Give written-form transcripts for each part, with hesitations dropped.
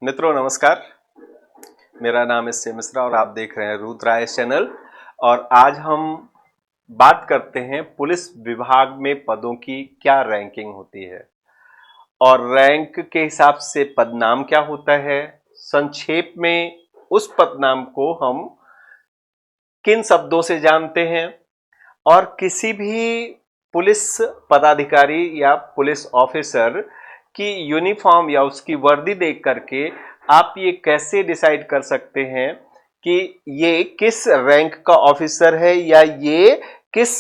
मित्रों नमस्कार, मेरा नाम है सी मिश्रा और आप देख रहे हैं रुद्रायस चैनल। और आज हम बात करते हैं पुलिस विभाग में पदों की क्या रैंकिंग होती है और रैंक के हिसाब से पदनाम क्या होता है। संक्षेप में उस पदनाम को हम किन शब्दों से जानते हैं और किसी भी पुलिस पदाधिकारी या पुलिस ऑफिसर की यूनिफॉर्म या उसकी वर्दी देख करके आप ये कैसे डिसाइड कर सकते हैं कि ये किस रैंक का ऑफिसर है या ये किस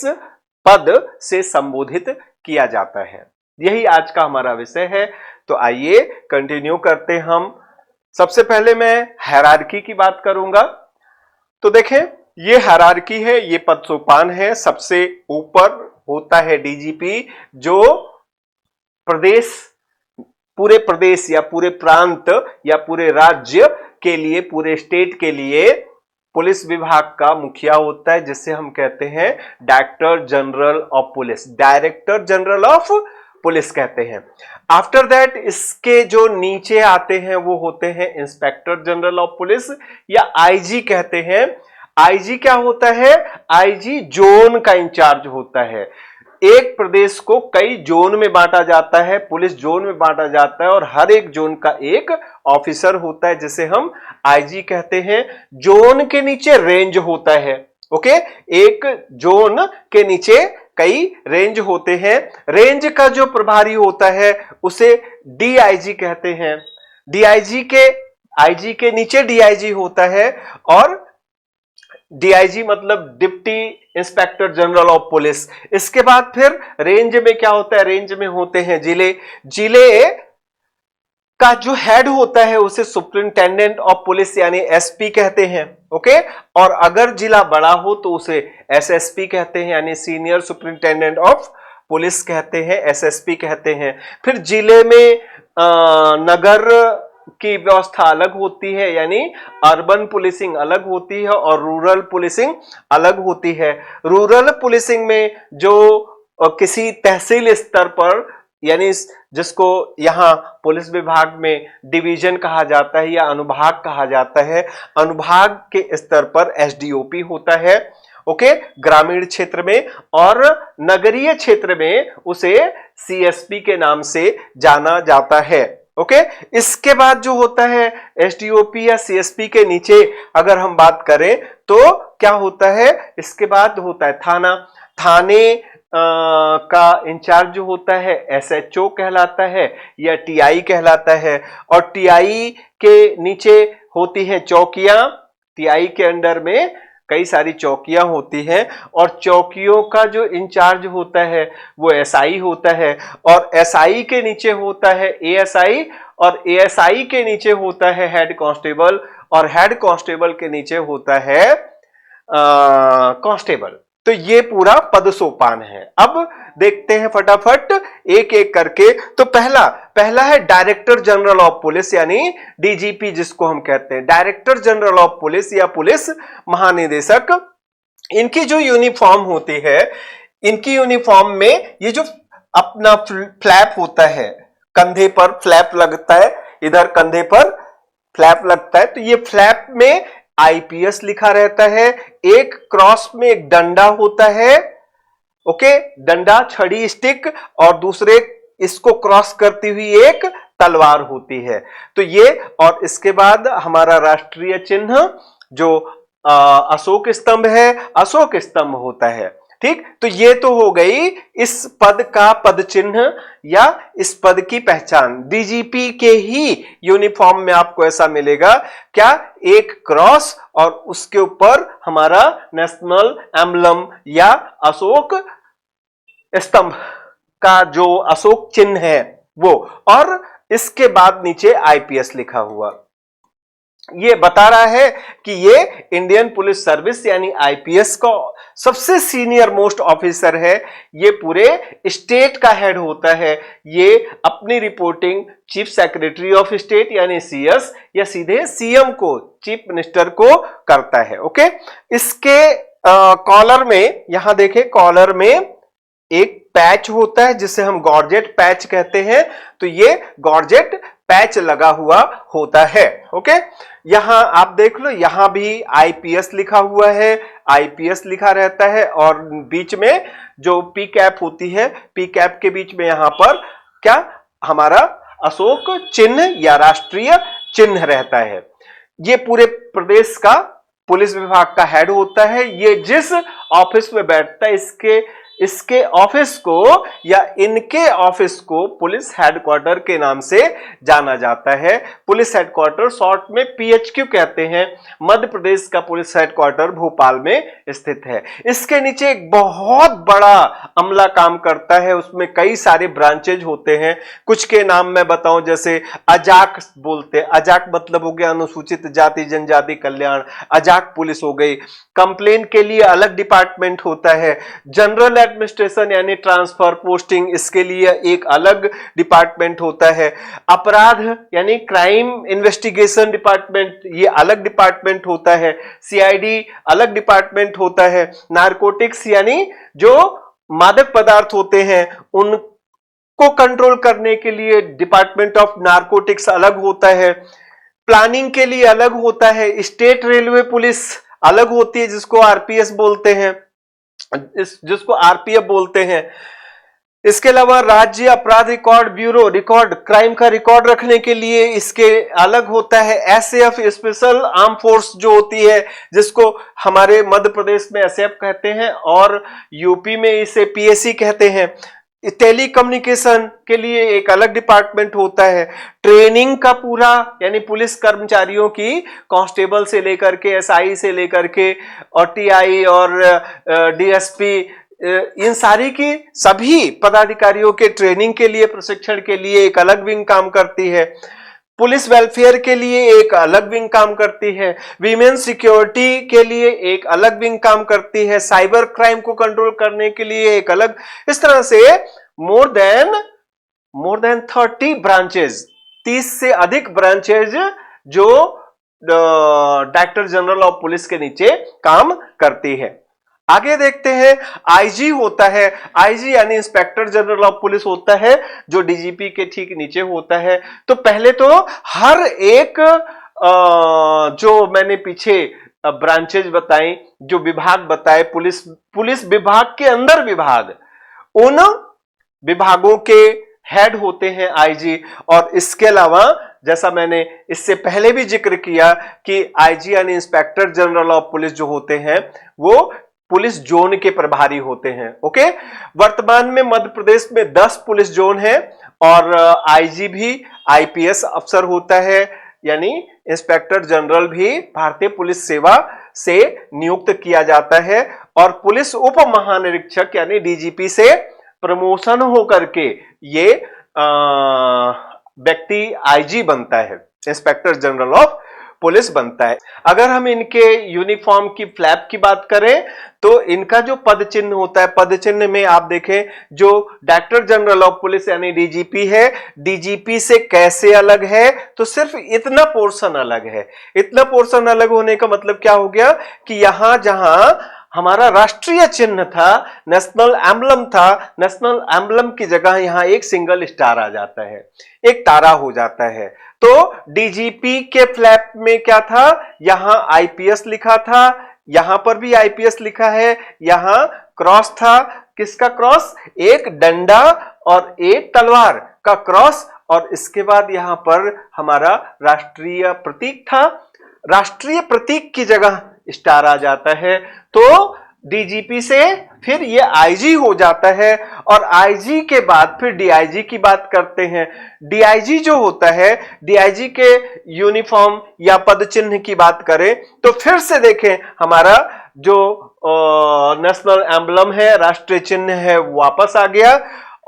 पद से संबोधित किया जाता है। यही आज का हमारा विषय है। तो आइए कंटिन्यू करते हैं। हम सबसे पहले मैं हायरार्की की बात करूंगा। तो देखें, ये हायरार्की है, ये पद सोपान है। सबसे ऊपर होता है डीजीपी, जो पूरे प्रदेश या पूरे प्रांत या पूरे राज्य के लिए, पूरे स्टेट के लिए पुलिस विभाग का मुखिया होता है, जिसे हम कहते हैं director general of police. Director general of police कहते हैं। आफ्टर दैट इसके जो नीचे आते हैं वो होते हैं इंस्पेक्टर जनरल ऑफ पुलिस या आईजी कहते हैं। आईजी क्या होता है? आईजी जोन का इंचार्ज होता है। एक प्रदेश को कई जोन में बांटा जाता है, पुलिस जोन में बांटा जाता है और हर एक जोन का एक ऑफिसर होता है जिसे हम आईजी कहते हैं। जोन के नीचे रेंज होता है। ओके, एक जोन के नीचे कई रेंज होते हैं। रेंज का जो प्रभारी होता है उसे डीआईजी कहते हैं। डीआईजी के आईजी के नीचे डीआईजी होता है और डीआईजी मतलब deputy inspector general of police. इसके बाद फिर रेंज में क्या होता है? रेंज में होते हैं जिले। जिले का जो हेड होता है उसे सुप्रिंटेंडेंट ऑफ पुलिस यानी एसपी कहते हैं। ओके, और अगर जिला बड़ा हो तो उसे एसएसपी कहते हैं यानी सीनियर सुप्रिंटेंडेंट ऑफ पुलिस कहते हैं, एसएसपी कहते हैं। फिर जिले में नगर की व्यवस्था अलग होती है यानी अर्बन पुलिसिंग अलग होती है और रूरल पुलिसिंग अलग होती है। रूरल पुलिसिंग में जो किसी तहसील स्तर पर यानी जिसको यहां पुलिस विभाग में डिवीजन कहा जाता है या अनुभाग कहा जाता है, अनुभाग के स्तर पर एसडीओपी होता है। ओके, ग्रामीण क्षेत्र में, और नगरीय क्षेत्र में उसे सीएसपी के नाम से जाना जाता है। ओके, इसके बाद जो होता है एसडीओपी या सीएसपी के नीचे अगर हम बात करें तो क्या होता है? इसके बाद होता है थाना। थाने का इंचार्ज जो होता है एसएचओ कहलाता है या टीआई कहलाता है। और टीआई के नीचे होती है चौकियां। टीआई के अंडर में कई सारी चौकियां होती हैं और चौकियों का जो इंचार्ज होता है वो एसआई होता है। और एसआई के नीचे होता है एएसआई और एएसआई के नीचे होता है हेड कांस्टेबल और हेड कांस्टेबल के नीचे होता है कांस्टेबल। तो ये पूरा पद सोपान है। अब देखते हैं फटाफट एक एक करके। तो पहला है डायरेक्टर जनरल ऑफ पुलिस यानी डीजीपी जिसको हम कहते हैं। डायरेक्टर जनरल ऑफ पुलिस या पुलिस महानिदेशक, इनकी जो यूनिफॉर्म होती है, इनकी यूनिफॉर्म में ये जो अपना फ्लैप होता है, कंधे पर फ्लैप लगता है, इधर कंधे पर फ्लैप लगता है, तो ये फ्लैप में आईपीएस लिखा रहता है। एक क्रॉस में एक डंडा होता है। ओके, डंडा छड़ी स्टिक और दूसरे इसको क्रॉस करती हुई एक तलवार होती है। तो ये, और इसके बाद हमारा राष्ट्रीय चिन्ह जो अशोक स्तंभ है, अशोक स्तंभ होता है। ठीक, तो ये तो हो गई इस पद का पद चिन्ह या इस पद की पहचान। डीजीपी के ही यूनिफॉर्म में आपको ऐसा मिलेगा, क्या? एक क्रॉस और उसके ऊपर हमारा नेशनल एम्बलम या अशोक स्तंभ का जो अशोक चिन्ह है वो, और इसके बाद नीचे आईपीएस लिखा हुआ। ये बता रहा है कि ये इंडियन पुलिस सर्विस यानी आईपीएस का सबसे सीनियर मोस्ट ऑफिसर है। ये पूरे स्टेट का हेड होता है। ये अपनी reporting chief secretary of state यानी सीएस या सीधे सीएम को, चीफ मिनिस्टर को करता है। ओके, इसके कॉलर में, यहां देखें, कॉलर में एक पैच होता है जिसे हम गॉर्जेट पैच कहते हैं। तो ये गॉर्जेट पैच लगा हुआ होता है। ओके, यहां आप देख लो, यहां भी आईपीएस लिखा हुआ है, आईपीएस लिखा रहता है, और बीच में जो पी कैप होती है, पी कैप के बीच में यहां पर क्या हमारा अशोक चिन्ह या राष्ट्रीय चिन्ह रहता है। ये पूरे प्रदेश का पुलिस विभाग का हेड होता है। ये जिस ऑफिस में बैठता है, इसके ऑफिस को या इनके ऑफिस को पुलिस हेडक्वार्टर के नाम से जाना जाता है। पुलिस हेडक्वार्टर शॉर्ट में पीएचक्यू कहते हैं। मध्य प्रदेश का पुलिस हेडक्वार्टर भोपाल में स्थित है। इसके नीचे एक बहुत बड़ा अमला काम करता है, उसमें कई सारे ब्रांचेज होते हैं। कुछ के नाम मैं बताऊं, जैसे अजाक बोलते हैं, अजाक मतलब हो गया अनुसूचित जाति जनजाति कल्याण, अजाक पुलिस हो गई। कंप्लेन के लिए अलग डिपार्टमेंट होता है। जनरल एडमिनिस्ट्रेशन यानी ट्रांसफर पोस्टिंग, इसके लिए एक अलग डिपार्टमेंट होता है। अपराध यानी क्राइम इन्वेस्टिगेशन डिपार्टमेंट, ये अलग डिपार्टमेंट होता है। सीआईडी अलग डिपार्टमेंट होता है। नारकोटिक्स यानी जो मादक पदार्थ होते हैं उनको कंट्रोल करने के लिए डिपार्टमेंट ऑफ नारकोटिक्स अलग होता है। प्लानिंग के लिए अलग होता है। स्टेट रेलवे पुलिस अलग होती है, जिसको आरपीएस बोलते हैं, जिसको आरपीएफ बोलते हैं। इसके अलावा राज्य अपराध रिकॉर्ड ब्यूरो, रिकॉर्ड क्राइम का रिकॉर्ड रखने के लिए इसके अलग होता है। एसएएफ स्पेशल आर्म फोर्स जो होती है, जिसको हमारे मध्य प्रदेश में एसएएफ कहते हैं और यूपी में इसे पीएसी कहते हैं। टेली कम्युनिकेशन के लिए एक अलग डिपार्टमेंट होता है। ट्रेनिंग का पूरा यानी पुलिस कर्मचारियों की कांस्टेबल से लेकर के एसआई से लेकर के और टीआई और डीएसपी, इन सारी की सभी पदाधिकारियों के ट्रेनिंग के लिए, प्रशिक्षण के लिए एक अलग विंग काम करती है। पुलिस वेलफेयर के लिए एक अलग विंग काम करती है। वीमेन सिक्योरिटी के लिए एक अलग विंग काम करती है। साइबर क्राइम को कंट्रोल करने के लिए एक अलग, इस तरह से मोर देन 30 ब्रांचेज, 30 से अधिक ब्रांचेज जो डायरेक्टर जनरल ऑफ पुलिस के नीचे काम करती है। आगे देखते हैं, आईजी होता है। आईजी यानी इंस्पेक्टर जनरल ऑफ पुलिस होता है, जो डीजीपी के ठीक नीचे होता है। तो पहले तो हर एक जो मैंने पीछे ब्रांचेज बताई, जो विभाग बताए, पुलिस विभाग के अंदर विभाग, उन विभागों के हेड होते हैं आईजी। और इसके अलावा जैसा मैंने इससे पहले भी जिक्र किया कि आईजी यानी इंस्पेक्टर जनरल ऑफ पुलिस जो होते हैं वो पुलिस जोन के प्रभारी होते हैं। ओके, वर्तमान में मध्य प्रदेश में 10 पुलिस जोन है और आईजी भी आईपीएस अफसर होता है, यानी इंस्पेक्टर जनरल भी भारतीय पुलिस सेवा से नियुक्त किया जाता है। और पुलिस उप महानिरीक्षक यानी डीजीपी से प्रमोशन होकर के ये व्यक्ति आईजी बनता है, इंस्पेक्टर जनरल ऑफ पुलिस बनता है। अगर हम इनके यूनिफॉर्म की फ्लैप की बात करें तो इनका जो पद चिन्ह होता है, पद चिन्ह में आप देखें, जो डायरेक्टर जनरल ऑफ पुलिस यानी डीजीपी है, डीजीपी से कैसे अलग है, तो सिर्फ इतना पोर्शन अलग है। इतना पोर्शन अलग होने का मतलब क्या हो गया कि यहां जहां हमारा राष्ट्रीय चिन्ह था, नेशनल एम्बलम था, नेशनल एम्बलम की जगह यहां एक सिंगल स्टार आ जाता है, एक तारा हो जाता है। तो डीजीपी के फ्लैप में क्या था, यहां आईपीएस लिखा था, यहां पर भी आईपीएस लिखा है, यहां क्रॉस था। किसका क्रॉस? एक डंडा और एक तलवार का क्रॉस, और इसके बाद यहां पर हमारा राष्ट्रीय प्रतीक था। राष्ट्रीय प्रतीक की जगह स्टार आ जाता है, तो डीजीपी से फिर ये आईजी हो जाता है। और आईजी के बाद फिर डीआईजी की बात करते हैं। डीआईजी जो होता है, डीआईजी के यूनिफॉर्म या पद चिन्ह की बात करें तो फिर से देखें, हमारा जो नेशनल एम्बलम है, राष्ट्रीय चिन्ह है, वापस आ गया।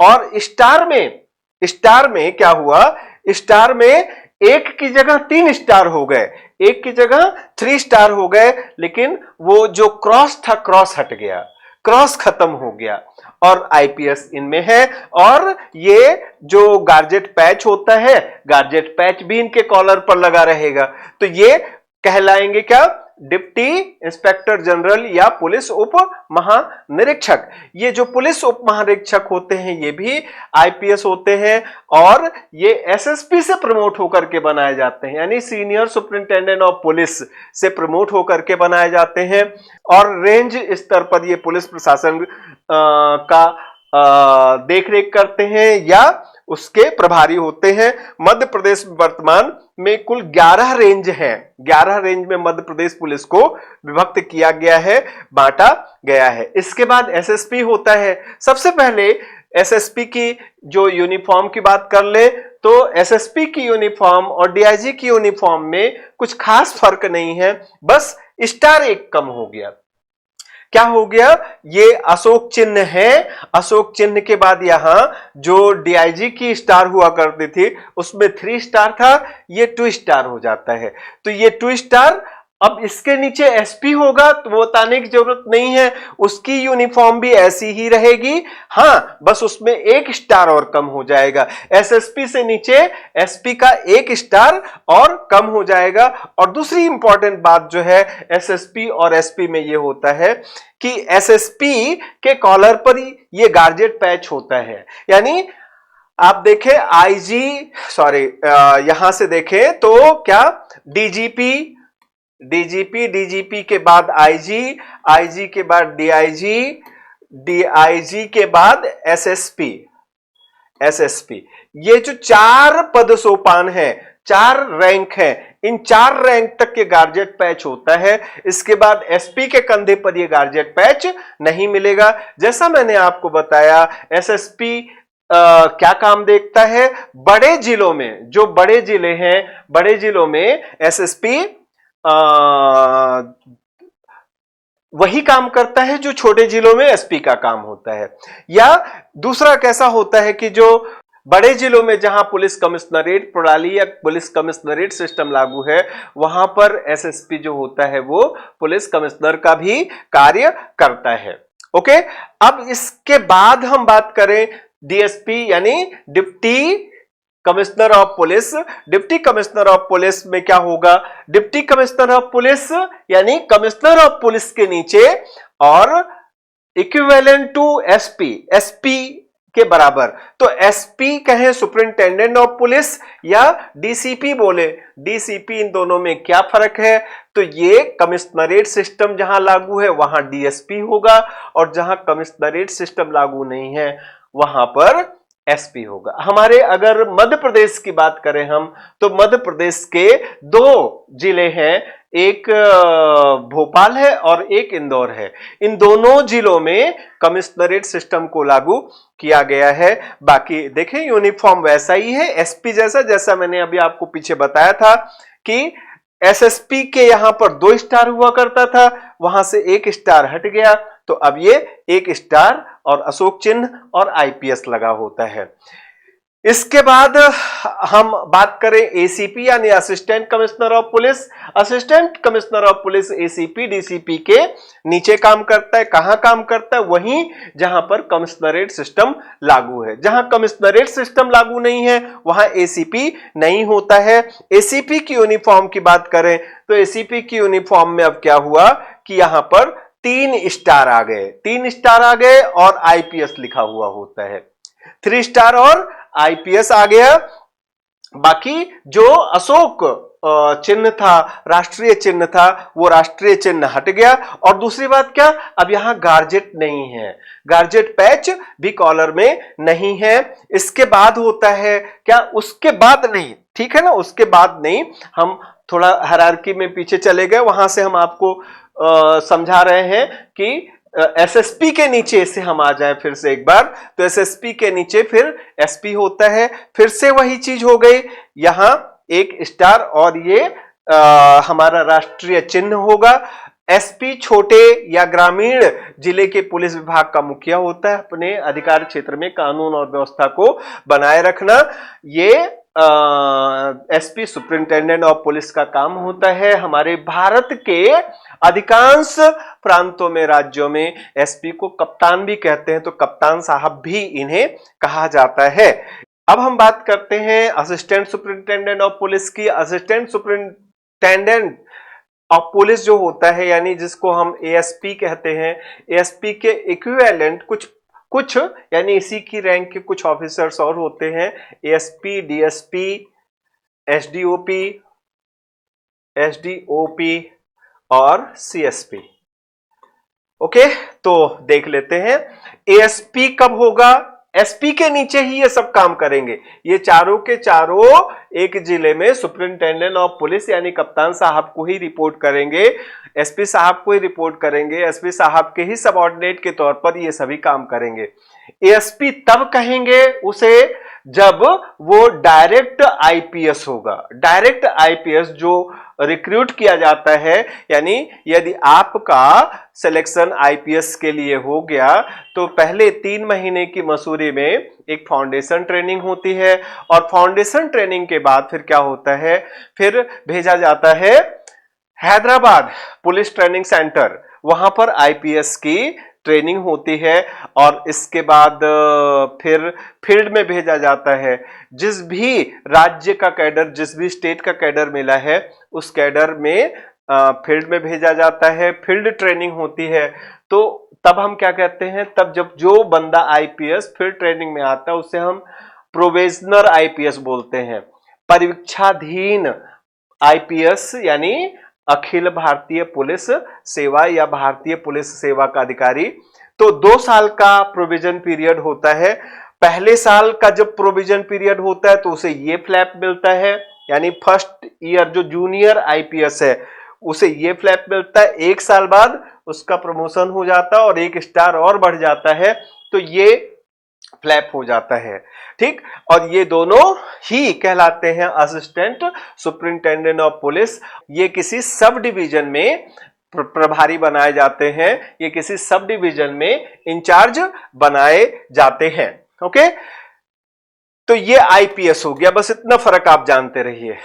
और स्टार में क्या हुआ, स्टार में एक की जगह 3 स्टार हो गए, एक की जगह 3 स्टार हो गए, लेकिन वो जो क्रॉस था, क्रॉस हट गया, क्रॉस खत्म हो गया और आईपीएस इनमें है। और ये जो गार्जेट पैच होता है, गार्जेट पैच भी इनके कॉलर पर लगा रहेगा। तो ये कहलाएंगे क्या? डिप्टी इंस्पेक्टर जनरल या पुलिस उप महानिरीक्षक। ये जो पुलिस उप महानिरीक्षक होते हैं ये भी आईपीएस होते हैं और ये एसएसपी से प्रमोट होकर के बनाए जाते हैं, यानी सीनियर सुपरिंटेंडेंट ऑफ पुलिस से प्रमोट होकर के बनाए जाते हैं और रेंज स्तर पर ये पुलिस प्रशासन का देखरेख करते हैं या उसके प्रभारी होते हैं। मध्य प्रदेश में वर्तमान में कुल 11 रेंज हैं। 11 रेंज में मध्य प्रदेश पुलिस को विभक्त किया गया है, बांटा गया है। इसके बाद एसएसपी होता है। सबसे पहले एसएसपी की जो यूनिफॉर्म की बात कर ले तो एसएसपी की यूनिफॉर्म और डीआईजी की यूनिफॉर्म में कुछ खास फर्क नहीं है, बस स्टार एक कम हो गया। क्या हो गया? ये अशोक चिन्ह है, अशोक चिन्ह के बाद यहां जो डीआईजी की स्टार हुआ करती थी उसमें 3 स्टार था, ये 2 स्टार हो जाता है। तो ये 2 स्टार अब इसके नीचे एसपी होगा तो वो बताने की जरूरत नहीं है, उसकी यूनिफॉर्म भी ऐसी ही रहेगी। हां, बस उसमें 1 स्टार और कम हो जाएगा। एसएसपी से नीचे एसपी का 1 स्टार और कम हो जाएगा। और दूसरी इंपॉर्टेंट बात जो है एसएसपी और एसपी में ये होता है कि एसएसपी के कॉलर पर ये गार्जेट पैच होता है, यानी आप देखें यहां से देखें तो क्या डीजीपी के बाद आईजी, आईजी के बाद डीआईजी, डीआईजी के बाद एसएसपी। ये जो 4 पद सोपान है, 4 रैंक है, इन 4 रैंक तक के गार्जेट पैच होता है। इसके बाद एसपी के कंधे पर ये गार्जेट पैच नहीं मिलेगा। जैसा मैंने आपको बताया एसएसपी क्या काम देखता है? बड़े जिलों में, जो बड़े जिले हैं, बड़े जिलों में एसएसपी वही काम करता है जो छोटे जिलों में एसपी का काम होता है। या दूसरा कैसा होता है कि जो बड़े जिलों में जहां पुलिस कमिश्नरेट प्रणाली या पुलिस कमिश्नरेट सिस्टम लागू है वहां पर एसएसपी जो होता है वो पुलिस कमिश्नर का भी कार्य करता है। ओके, अब इसके बाद हम बात करें डीएसपी यानी deputy commissioner of police. Deputy commissioner of police में क्या होगा? डिप्टी कमिश्नर ऑफ पुलिस यानी कमिश्नर ऑफ पुलिस के नीचे और इक्विवेलेंट टू एसपी, एसपी के बराबर। तो एसपी कहें सुपरिंटेंडेंट ऑफ पुलिस या डीसीपी बोले, डीसीपी, इन दोनों में क्या फर्क है? तो ये कमिश्नरेट सिस्टम जहां लागू है वहां डीएसपी होगा और जहां कमिश्नरेट सिस्टम लागू नहीं है वहां पर एसपी होगा। हमारे अगर मध्य प्रदेश की बात करें हम तो मध्य प्रदेश के 2 जिले हैं, एक भोपाल है और एक इंदौर है। इन दोनों जिलों में कमिश्नरेट सिस्टम को लागू किया गया है। बाकी देखें यूनिफॉर्म वैसा ही है एसपी जैसा, जैसा मैंने अभी आपको पीछे बताया था कि एसएसपी के यहां पर 2 स्टार हुआ करता था, वहां से 1 स्टार हट गया तो अब ये 1 स्टार और अशोक चिन्ह और आईपीएस लगा होता है। इसके बाद हम बात करें एसीपी यानी assistant commissioner of police. Assistant commissioner of police ACP DCP के नीचे काम करता है। कहां काम करता है? वहीं जहां पर कमिश्नरेट सिस्टम लागू है। जहां कमिश्नरेट सिस्टम लागू नहीं है वहां एसीपी नहीं होता है। एसीपी की यूनिफॉर्म की बात करें तो एसीपी की यूनिफॉर्म में अब क्या हुआ कि यहां पर 3 स्टार आ गए, 3 स्टार आ गए और आईपीएस लिखा हुआ होता है। 3 स्टार और आईपीएस आ गया। बाकी जो अशोक चिन्ह था, राष्ट्रीय चिन्ह था, वो राष्ट्रीय चिन्ह हट गया। और दूसरी बात क्या, अब यहां गार्जेट नहीं है, गार्जेट पैच भी कॉलर में नहीं है। इसके बाद होता है क्या, उसके बाद नहीं, ठीक है ना, उसके बाद नहीं, हम थोड़ा हायरार्की में पीछे चले गए, वहां से हम आपको समझा रहे हैं कि एसएसपी के नीचे से हम आ जाएं फिर से एक बार, तो एसएसपी के नीचे फिर एसपी होता है। फिर से वही चीज हो गई, यहां 1 स्टार और ये हमारा राष्ट्रीय चिन्ह होगा। एसपी छोटे या ग्रामीण जिले के पुलिस विभाग का मुखिया होता है, अपने अधिकार क्षेत्र में कानून और व्यवस्था को बनाए रखना। ये एसपी सुपरिंटेंडेंट ऑफ पुलिस का काम होता है। हमारे भारत के अधिकांश प्रांतों में, राज्यों में एसपी को कप्तान भी कहते हैं, तो कप्तान साहब भी इन्हें कहा जाता है। अब हम बात करते हैं असिस्टेंट सुपरिंटेंडेंट ऑफ पुलिस की। असिस्टेंट सुपरिंटेंडेंट और पुलिस जो होता है यानी जिसको हम एएसपी कहते हैं, एएसपी के इक्विवेलेंट कुछ यानी इसी की रैंक के कुछ ऑफिसर्स और होते हैं, एएसपी, डीएसपी, एसडीओपी, एसडीओपी और सीएसपी। ओके, तो देख लेते हैं एएसपी कब होगा, एसपी के नीचे ही ये सब काम करेंगे। ये चारों के चारों एक जिले में सुपरिंटेंडेंट ऑफ पुलिस यानी कप्तान साहब को ही रिपोर्ट करेंगे, एसपी साहब को ही रिपोर्ट करेंगे, एसपी साहब के ही सबऑर्डिनेट के तौर पर ये सभी काम करेंगे। एएसपी तब कहेंगे उसे जब वो डायरेक्ट आईपीएस होगा। डायरेक्ट आईपीएस जो रिक्रूट किया जाता है, यानी यदि आपका सिलेक्शन आईपीएस के लिए हो गया तो पहले 3 महीने की मसूरी में एक फाउंडेशन ट्रेनिंग होती है, और फाउंडेशन ट्रेनिंग के बाद फिर क्या होता है, फिर भेजा जाता है हैदराबाद पुलिस ट्रेनिंग सेंटर, वहां पर आईपीएस की ट्रेनिंग होती है, और इसके बाद फिर फील्ड में भेजा जाता है। जिस भी राज्य का कैडर, जिस भी स्टेट का कैडर मिला है उस कैडर में फील्ड में भेजा जाता है, फील्ड ट्रेनिंग होती है। तो तब हम क्या कहते हैं, तब जब जो बंदा आईपीएस फील्ड ट्रेनिंग में आता है उसे हम प्रोबेशनर आईपीएस बोलते हैं। परीक्षाधीन आईपीएस यानी अखिल भारतीय पुलिस सेवा या भारतीय पुलिस सेवा का अधिकारी। तो 2 साल का प्रोविजन पीरियड होता है। पहले साल का जब प्रोविजन पीरियड होता है तो उसे ये फ्लैप मिलता है, यानी फर्स्ट ईयर जो जूनियर आईपीएस है उसे ये फ्लैप मिलता है। 1 साल बाद उसका प्रमोशन हो जाता है और 1 स्टार और बढ़ जाता है, तो ये फ्लैप हो जाता है, ठीक। और ये दोनों ही कहलाते हैं असिस्टेंट सुपरिंटेंडेंट ऑफ पुलिस। ये किसी सब डिवीजन में प्रभारी बनाए जाते हैं, ये किसी सब डिवीजन में इंचार्ज बनाए जाते हैं। ओके, तो ये आईपीएस हो गया, बस इतना फर्क आप जानते रहिए।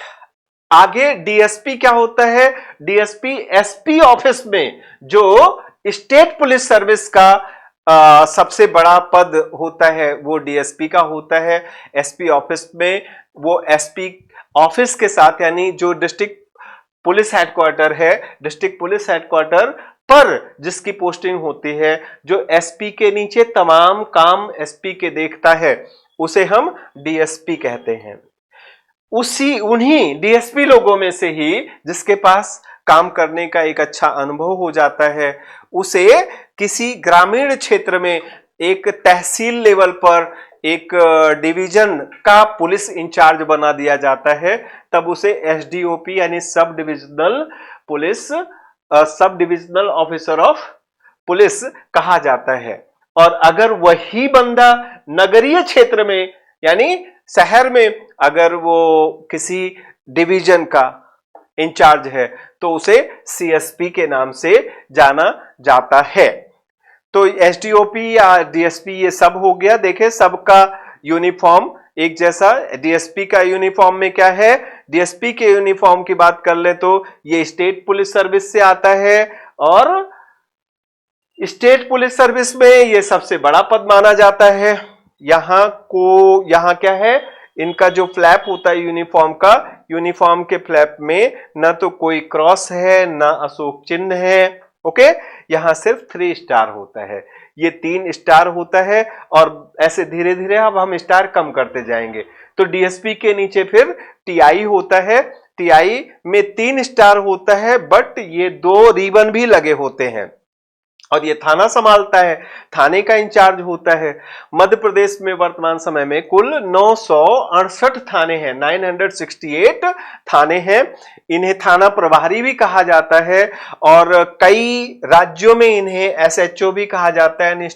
आगे डीएसपी क्या होता है, डीएसपी एसपी ऑफिस में जो स्टेट पुलिस सर्विस का सबसे बड़ा पद होता है वो डीएसपी का होता है। एसपी ऑफिस में वो एसपी ऑफिस के साथ यानी जो डिस्ट्रिक्ट पुलिस हेडक्वार्टर है, डिस्ट्रिक्ट पुलिस हेडक्वार्टर पर जिसकी पोस्टिंग होती है, जो एसपी के नीचे तमाम काम एसपी के देखता है, उसे हम डीएसपी कहते हैं। उन्हीं डीएसपी लोगों में से ही जिसके पास काम करने का एक अच्छा अनुभव हो जाता है, उसे किसी ग्रामीण क्षेत्र में एक तहसील लेवल पर एक डिवीजन का पुलिस इंचार्ज बना दिया जाता है। तब उसे एसडीओपी यानी sub divisional police, sub divisional officer of police कहा जाता है। और अगर वही बंदा नगरीय क्षेत्र में यानी शहर में अगर वो किसी डिवीजन का इंचार्ज है तो उसे सीएसपी के नाम से जाना जाता है। तो एसडीओपी या डीएसपी ये सब हो गया। देखें सबका यूनिफॉर्म एक जैसा। डीएसपी का यूनिफॉर्म में क्या है, डीएसपी के यूनिफॉर्म की बात कर ले तो ये स्टेट पुलिस सर्विस से आता है, और स्टेट पुलिस सर्विस में ये सबसे बड़ा पद माना जाता है। यहां क्या है, इनका जो फ्लैप होता है यूनिफॉर्म का, यूनिफॉर्म के फ्लैप में न तो कोई क्रॉस है न अशोक चिन्ह है। ओके, यहां सिर्फ 3 स्टार होता है, ये 3 स्टार होता है, और ऐसे धीरे धीरे अब हम स्टार कम करते जाएंगे। तो डीएसपी के नीचे फिर टीआई होता है, टीआई में 3 स्टार होता है, बट ये 2 रिबन भी लगे होते हैं, और ये थाना संभालता है, थाने का इंचार्ज होता है। मध्य प्रदेश में वर्तमान समय में कुल 968 थाने हैं, 968 थाने हैं। इन्हें थाना प्रभारी भी कहा जाता है, और कई राज्यों में इन्हें एसएचओ भी कहा जाता है, यानी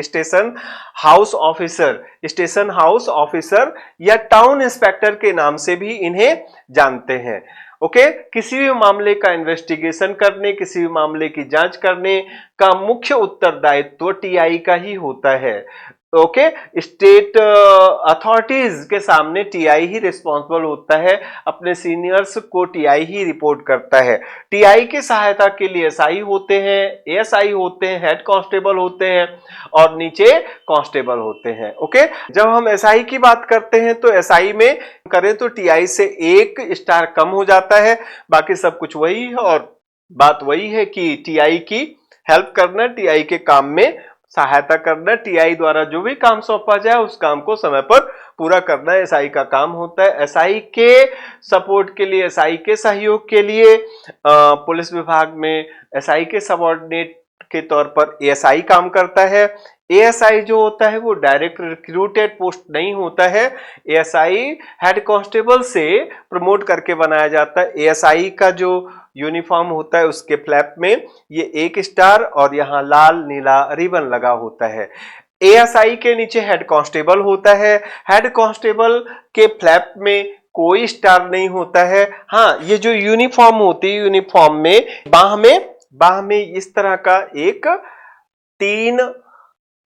station house officer, station house officer या टाउन इंस्पेक्टर के नाम से भी इन्हें जानते हैं। ओके, किसी भी मामले का इन्वेस्टिगेशन करने, किसी भी मामले की जांच करने का मुख्य उत्तरदायित्व टीआई का ही होता है। ओके, स्टेट अथॉरिटीज के सामने टीआई ही रिस्पॉन्सिबल होता है, अपने सीनियर्स को टीआई ही रिपोर्ट करता है। टीआई की सहायता के लिए एसआई होते हैं, एएसआई होते हैं, हेड कांस्टेबल होते हैं, और नीचे कांस्टेबल होते हैं। ओके, जब हम एसआई की बात करते हैं तो एसआई में करें तो टीआई से 1 स्टार कम हो जाता है, बाकी सब कुछ वही है, और बात वही है कि टीआई की हेल्प करना, टीआई के काम में सहायता करना, टीआई द्वारा जो भी काम सौंपा जाए उस काम को समय पर पूरा करना एसआई का काम होता है। एसआई के सपोर्ट के लिए, एसआई के सहयोग के लिए पुलिस विभाग में एसआई के सबऑर्डिनेट के तौर पर एएसआई काम करता है। एएसआई जो होता है वो डायरेक्ट रिक्रूटेड पोस्ट नहीं होता है, एएसआई हेड कांस्टेबल से प्रमोट करके बनाया जाता है। एएसआई का जो यूनिफॉर्म होता है उसके फ्लैप में ये 1 स्टार और यहाँ लाल नीला रिबन लगा होता है। एएसआई के नीचे हेड कांस्टेबल होता है, हेड कांस्टेबल के फ्लैप में कोई स्टार नहीं होता है। हाँ, ये जो यूनिफॉर्म होती है, यूनिफॉर्म में बाह में इस तरह का एक 3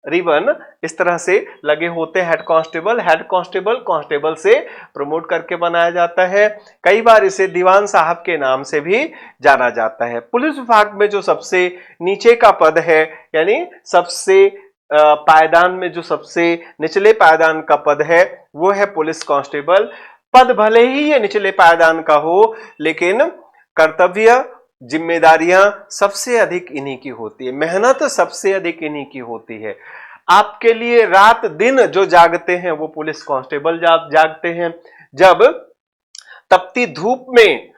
रिबन इस तरह से लगे होते हैं। हेड कांस्टेबल से प्रमोट करके बनाया जाता है। कई बार इसे दीवान साहब के नाम से भी जाना जाता है। पुलिस विभाग में जो सबसे नीचे का पद है, यानी सबसे पायदान में जो सबसे निचले पायदान का पद है वो है पुलिस कांस्टेबल। पद भले ही ये निचले पायदान का हो, लेकिन कर्तव्य, जिम्मेदारियां सबसे अधिक इन्हीं की होती है, मेहनत सबसे अधिक इन्हीं की होती है। आपके लिए रात दिन जो जागते हैं वो पुलिस कांस्टेबल जागते हैं। जब तपती धूप में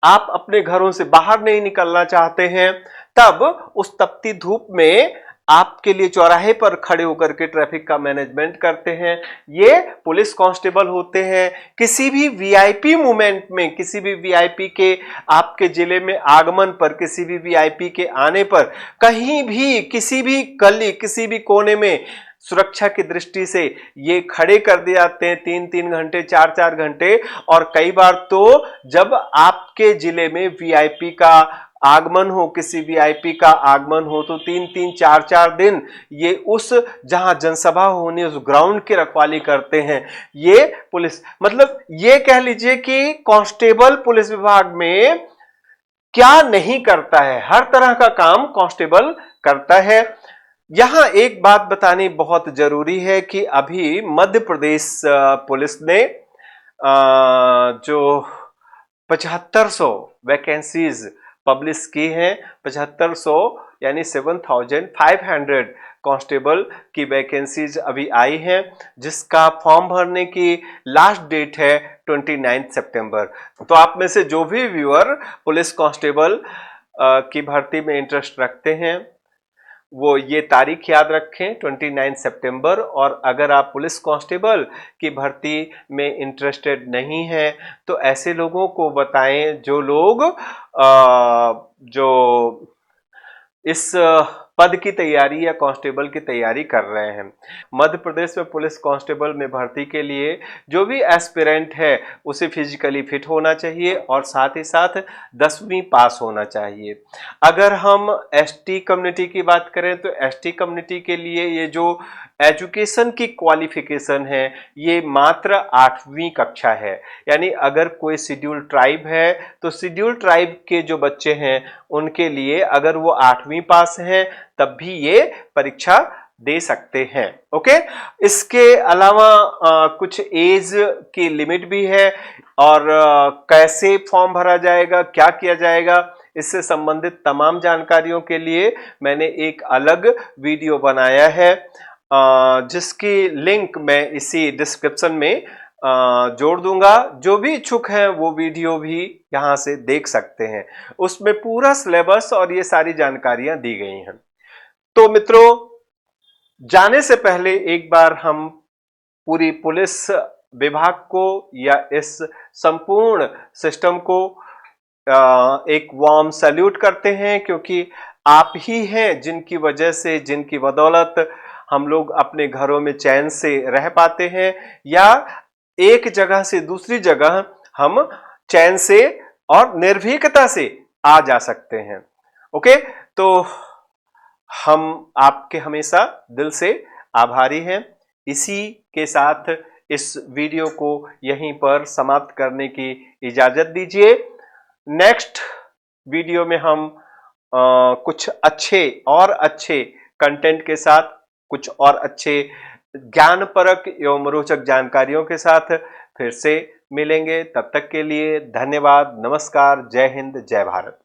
आप अपने घरों से बाहर नहीं निकलना चाहते हैं, तब उस तपती धूप में आपके लिए चौराहे पर खड़े होकर के ट्रैफिक का मैनेजमेंट करते हैं, ये पुलिस कांस्टेबल होते हैं। किसी भी वीआईपी मूवमेंट में, किसी भी वीआईपी के आपके जिले में आगमन पर, किसी भी वीआईपी के आने पर, कहीं भी किसी भी गली, किसी भी कोने में सुरक्षा की दृष्टि से ये खड़े कर दिए जाते हैं 3-3 घंटे, 4-4 घंटे। और कई बार तो जब आपके जिले में वीआईपी का आगमन हो, किसी वीआईपी का आगमन हो, तो 3-3, 4-4 दिन ये उस जहां जनसभा होनी उस ग्राउंड की रखवाली करते हैं। ये पुलिस, मतलब ये कह लीजिए कि कांस्टेबल पुलिस विभाग में क्या नहीं करता है, हर तरह का काम कांस्टेबल करता है। यहां एक बात बतानी बहुत जरूरी है कि अभी मध्य प्रदेश पुलिस ने जो 7500 वैकेंसीज पब्लिश की हैं, 7500 यानी 7500 कांस्टेबल की वैकेंसीज अभी आई हैं, जिसका फॉर्म भरने की लास्ट डेट है 29 सितंबर। तो आप में से जो भी व्यूअर पुलिस कांस्टेबल की भर्ती में इंटरेस्ट रखते हैं वो ये तारीख याद रखें, 29 सितंबर। और अगर आप पुलिस कांस्टेबल की भर्ती में इंटरेस्टेड नहीं हैं तो ऐसे लोगों को बताएं जो लोग जो इस पद की तैयारी या कांस्टेबल की तैयारी कर रहे हैं। मध्य प्रदेश में पुलिस कांस्टेबल में भर्ती के लिए जो भी एस्पिरेंट है उसे फिजिकली फिट होना चाहिए और साथ ही साथ 10वीं पास होना चाहिए। अगर हम एसटी कम्युनिटी की बात करें तो एसटी कम्युनिटी के लिए ये जो एजुकेशन की क्वालिफिकेशन है ये मात्र 8वीं कक्षा है। यानी अगर कोई शेड्यूल ट्राइब है तो शेड्यूल ट्राइब के जो बच्चे हैं उनके लिए अगर वो 8वीं पास हैं तब भी ये परीक्षा दे सकते हैं। ओके, इसके अलावा कुछ एज की लिमिट भी है और कैसे फॉर्म भरा जाएगा, क्या किया जाएगा, इससे संबंधित तमाम जानकारियों के लिए मैंने एक अलग वीडियो बनाया है जिसकी लिंक मैं इसी डिस्क्रिप्शन में जोड़ दूंगा। जो भी इच्छुक हैं वो वीडियो भी यहां से देख सकते हैं, उसमें पूरा सिलेबस और ये सारी जानकारियां दी गई हैं। तो मित्रों, जाने से पहले एक बार हम पूरी पुलिस विभाग को या इस संपूर्ण सिस्टम को एक वार्म सैल्यूट करते हैं, क्योंकि आप ही हैं जिनकी वजह से, जिनकी बदौलत हम लोग अपने घरों में चैन से रह पाते हैं या एक जगह से दूसरी जगह हम चैन से और निर्भीकता से आ जा सकते हैं। ओके, तो हम आपके हमेशा दिल से आभारी हैं। इसी के साथ इस वीडियो को यहीं पर समाप्त करने की इजाजत दीजिए। नेक्स्ट वीडियो में हम कुछ अच्छे कंटेंट के साथ, कुछ और अच्छे ज्ञानपरक एवं रोचक जानकारियों के साथ फिर से मिलेंगे। तब तक के लिए धन्यवाद, नमस्कार, जय हिंद, जय भारत।